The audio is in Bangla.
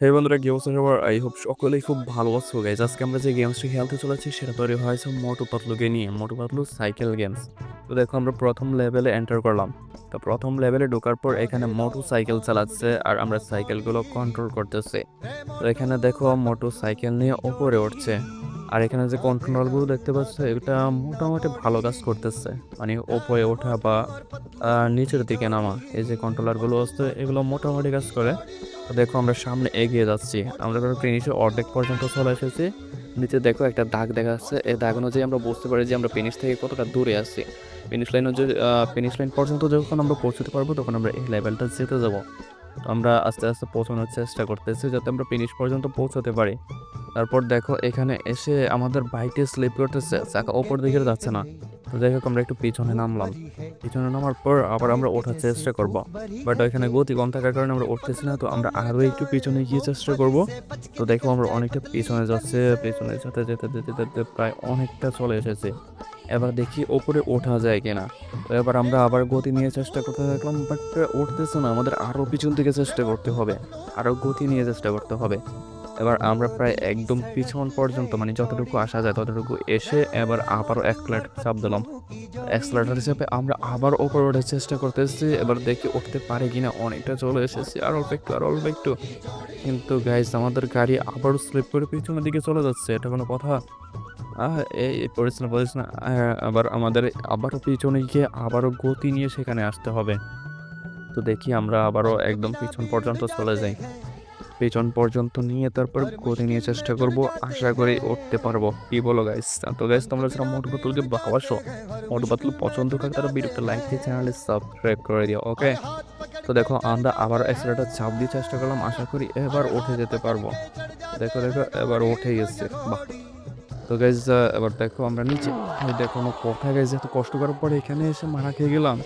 হে বন্ধুরা, কি অবস্থা সবার? আই হোপ সকলেই খুব ভালো আছো গাইজ। আজকে আমরা যে গেমসটি খেলতে চলেছি সেটা তৈরি হয়েছে মোটু পাতলুকে নিয়ে, মোটু পাতলু সাইকেল গেমস। তো দেখো, আমরা প্রথম লেভেলে এন্টার করলাম। তো প্রথম লেভেলে ঢোকার পর এখানে মোটু সাইকেল চালাচ্ছে আর আমরা সাইকেলগুলো কন্ট্রোল করতেছি। তো এখানে দেখো মোটু সাইকেল নিয়ে ওপরে উঠছে। আর এখানে যে কন্ট্রোলারগুলো দেখতে পাচ্ছ, এটা মোটামুটি ভালো কাজ করতেছে। মানে ওপরে ওঠা বা নিচের দিকে নামা, এই যে কন্ট্রোলারগুলো আছে এগুলো মোটামুটি কাজ করে। তো দেখো, আমরা সামনে এগিয়ে যাচ্ছি। আমরা ফিনিশের অর্ধেক পর্যন্ত চলে এসেছি। নিচে দেখো একটা দাগ দেখা যাচ্ছে। এই দাগ অনুযায়ী আমরা বুঝতে পারি যে আমরা ফিনিশ থেকে কতটা দূরে আছি। ফিনিশ লাইন অনুযায়ী ফিনিশ লাইন পর্যন্ত যখন আমরা পৌঁছতে পারবো তখন আমরা এই লেভেলটা যেতে যাবো। তো আমরা আস্তে আস্তে পৌঁছানোর চেষ্টা করতেছি যাতে আমরা ফিনিশ পর্যন্ত পৌঁছতে পারি। তারপর দেখো, এখানে এসে আমাদের বাইকটি স্লিপ করতেছে, চাকা ওপর দিকে যাচ্ছে না। তো যাই হোক, আমরা একটু পিছনে নামলাম। পিছনে নামার পর আবার আমরা ওঠার চেষ্টা করব, বাট এখানে গতি কম থাকার কারণে আমরা উঠতেছি না। তো আমরা আরো একটু পিছনে গিয়ে চেষ্টা করব। তো দেখো, আমরা অনেকটা পিছনে যাচ্ছে, পিছনে যেতে যেতে যেতে যেতে প্রায় অনেকটা চলে এসেছে। এবার দেখি ওপরে ওঠা যায় কিনা। তো এবার আমরা আবার গতি নিয়ে চেষ্টা করতে থাকলাম, বাট উঠতেছে না। আমাদের আরো পিছন থেকে চেষ্টা করতে হবে, আরো গতি নিয়ে চেষ্টা করতে হবে। এবার আমরা প্রায় একদম পিছন পর্যন্ত, মানে যতটুকু আসা যায় ততটুকু এসে এবার আবারও অ্যাক্সেলারেটর চাপ দিলাম। অ্যাক্সেলারেটর হিসেবে আমরা আবার ওপরে ওঠার চেষ্টা করতেছি। এবার দেখি উঠতে পারে কিনা। অনেকটা চলে এসেছি, আর অল্প একটু, আর অল্প একটু। কিন্তু গাইস, আমাদের গাড়ি আবারও স্লিপ করে পিছনের দিকে চলে যাচ্ছে। এটা কোনো কথা? আহ এই পড়িস না। আবার আমাদের আবারও পিছনে গিয়ে আবারও গতি নিয়ে সেখানে আসতে হবে। তো দেখি আমরা আবারও একদম পিছন পর্যন্ত চলে যাই। পেছন পর্যন্ত নিয়ে তারপর গতি নিয়ে চেষ্টা করব। আশা করি উঠতে পারবো। কি বলো গাইস? তো গাইস, তোমরা যারা মোটু পাতলুকে ভালোবাসো, মোটু পাতলু পছন্দ করে, তারা ভিডিওতে লাইক দিয়ে চ্যানেলে সাবস্ক্রাইব করে দিও, ওকে? তো দেখো, আমরা আবার অ্যাক্সেলেরেটর চাপ দিয়ে চেষ্টা করলাম। আশা করি এবার উঠে যেতে পারবো। দেখো দেখো, এবার উঠে গেছে। বাহ! তো গাইস, এবার দেখো আমরা নিচে। এই দেখো, কোনো কথা গাইস, এত কষ্ট করার পরে এখানে এসে মারা খেয়ে গেলাম।